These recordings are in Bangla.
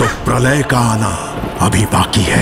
तो प्रलय का आना अभी बाकी है।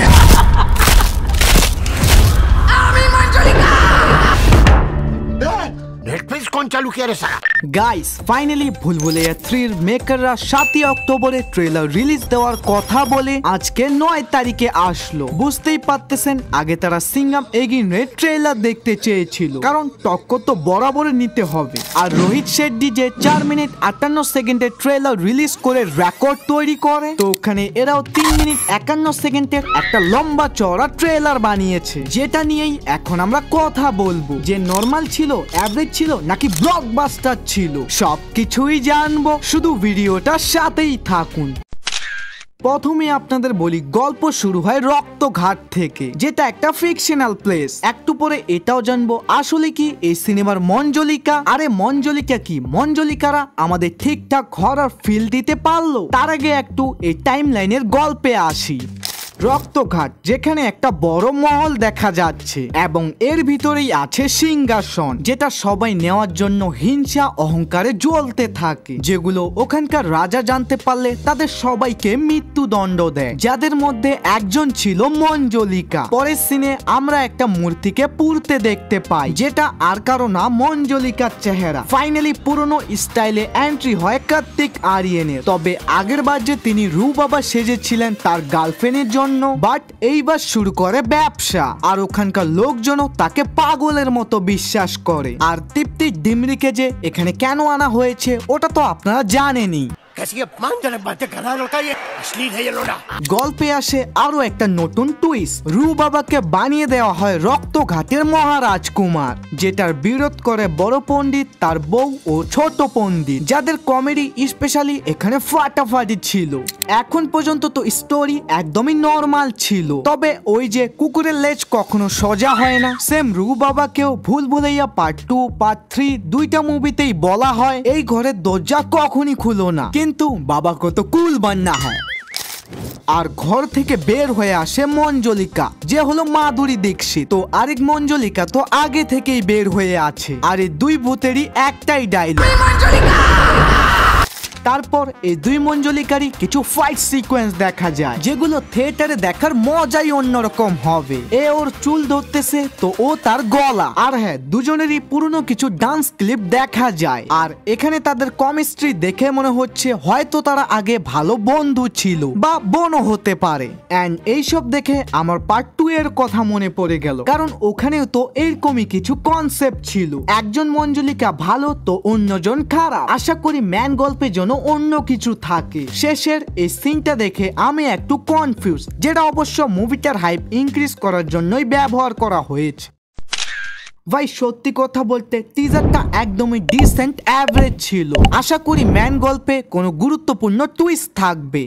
नेटफ्लिक्स कौन चालू किया रे साला? গাইস ফাইনালি ভুলভুলাইয়া 3 মেকাররা 7 অক্টোবরে ট্রেলার রিলিজ দেওয়ার কথা বলে আজকে 9 তারিখে আসলো। বুঝতেই পারতেছেন আগে তারা সিঙ্গাম এগেইনের ট্রেলার দেখতে চেয়েছিল, কারণ টক্কর তো বরাবর নিতে হবে। আর রোহিত শেট্টি যে 4 মিনিট 58 সেকেন্ডের ট্রেলার রিলিজ করে রেকর্ড তৈরি করে, তো ওখানে এরাও 3 মিনিট 51 সেকেন্ডের একটা লম্বা চওড়া ট্রেলার বানিয়েছে, যেটা নিয়েই এখন আমরা কথা বলবো যে নরমাল ছিল, অ্যাভারেজ ছিল নাকি ব্লকবাস্টার ছিল। সবকিছুই জানবো, শুধু ভিডিওটার সাথেই থাকুন। প্রথমে আপনাদের বলি, গল্প শুরু হয় রক্তঘাট থেকে, যেটা একটা ফিকশনাল প্লেস। একটু পরে এটাও জানবো আসলে কি এই সিনেমার মঞ্জলিকা। আরে মঞ্জলিকা কি, মঞ্জলিকারা আমাদের ঠিকঠাক হরর ফিল দিতে পারলো। তার আগে একটু এই টাইম লাইনের গল্পে আসি। রক্তঘাট, যেখানে একটা বড় মহল দেখা যাচ্ছে এবং এর ভিতরেই আছে সিংহাসন, যেটা সবাই নেওয়ার জন্য হিংসা অহংকারে জ্বলতে থাকে, যেগুলো ওখানকার রাজা জানতে পারলে তাদের সবাইকে মৃত্যুদণ্ড দেয়, যাদের মধ্যে একজন ছিল মঞ্জলিকা। পরের সিনে আমরা একটা মূর্তিকে পুড়তে দেখতে পাই, যেটা আর কারো না মঞ্জলিকার চেহারা। ফাইনালি পুরনো স্টাইলে এন্ট্রি হয় কার্তিক আরিয়ানের। তবে আগের বার যে তিনি রুবাবা সেজেছিলেন তার গার্লফ্রেন্ডের জন্য, বাট এইবার শুরু করে ব্যবসা, আর ওখানকার লোকজনও তাকে পাগলের মতো বিশ্বাস করে। আর তৃপ্তি ডিমরিকে যে এখানে কেন আনা হয়েছে ওটা তো আপনারা জানেনই। গল্পে আসে আরো একটা নতুন টুইস্ট। রুবাবাকে বানিয়ে দেওয়া হয় রক্তঘাটের মহারাজকুমার, যেটার বিরোধ করে বড় পণ্ডিত, তার বউ ও ছোট পণ্ডিত, যাদের কমেডি স্পেশালি এখানে ফাটাফাটি ছিল। এখন পর্যন্ত তো স্টোরি একদমই নরমাল ছিল, তবে ওই যে কুকুরের লেজ কখনো সোজা হয় না, সেম রুবাবাকেও ভুলভুলাইয়া পার্ট 2 পার্ট 3 দুইটা মুভিতেই বলা হয় এই ঘরের দরজা কখনই খুলো না, কিন্তু বাবা কত কুল বান্না হয়। আর ঘর থেকে বের হয়ে আসে মঞ্জলিকা, যে হলো মাধুরী দীক্ষিত। তো আরেক মঞ্জলিকা তো আগে থেকেই বের হয়ে আছে, আর এই দুই ভূতেরই একটাই ডায়লগ। তারপর এই দুই মঞ্জলিকারই কিছু ফাইট সিকোয়েন্স দেখা যায়, যেগুলো থিয়েটারে দেখার মজাই অন্যরকম হবে। এ ওর চুল ধরতেছে তো ও তার গলা, আর হ্যাঁ দুজনেরই পুরনো কিছু ডান্স ক্লিপ দেখা যায়। আর এখানে তাদের কেমিস্ট্রি দেখে মনে হচ্ছে হয়তো তারা আগে ভালো বন্ধু ছিল বা বোনও হতে পারে। এন্ড এইসব দেখে আমার পার্ট 2 এর কথা মনে পড়ে গেল, কারণ ওখানেও তো এরকমই কিছু কনসেপ্ট ছিল, একজন মঞ্জলিকা ভালো তো অন্যজন খারাপ। আশা করি ম্যান গল্পের জন্য অন্য কিছু থাকে। শেষের এই সিনটা দেখে আমি একটু কনফিউজ, যেটা অবশ্য মুভিটার হাইপ ইনক্রিজ করার জন্যই ব্যবহার করা হয়েছে। ভাই সত্যি কথা বলতে টিজারটা একদমই ডিসেন্ট অ্যাভারেজ ছিল। আশা করি ম্যান গল্পে কোনো গুরুত্বপূর্ণ টুইস্ট থাকবে।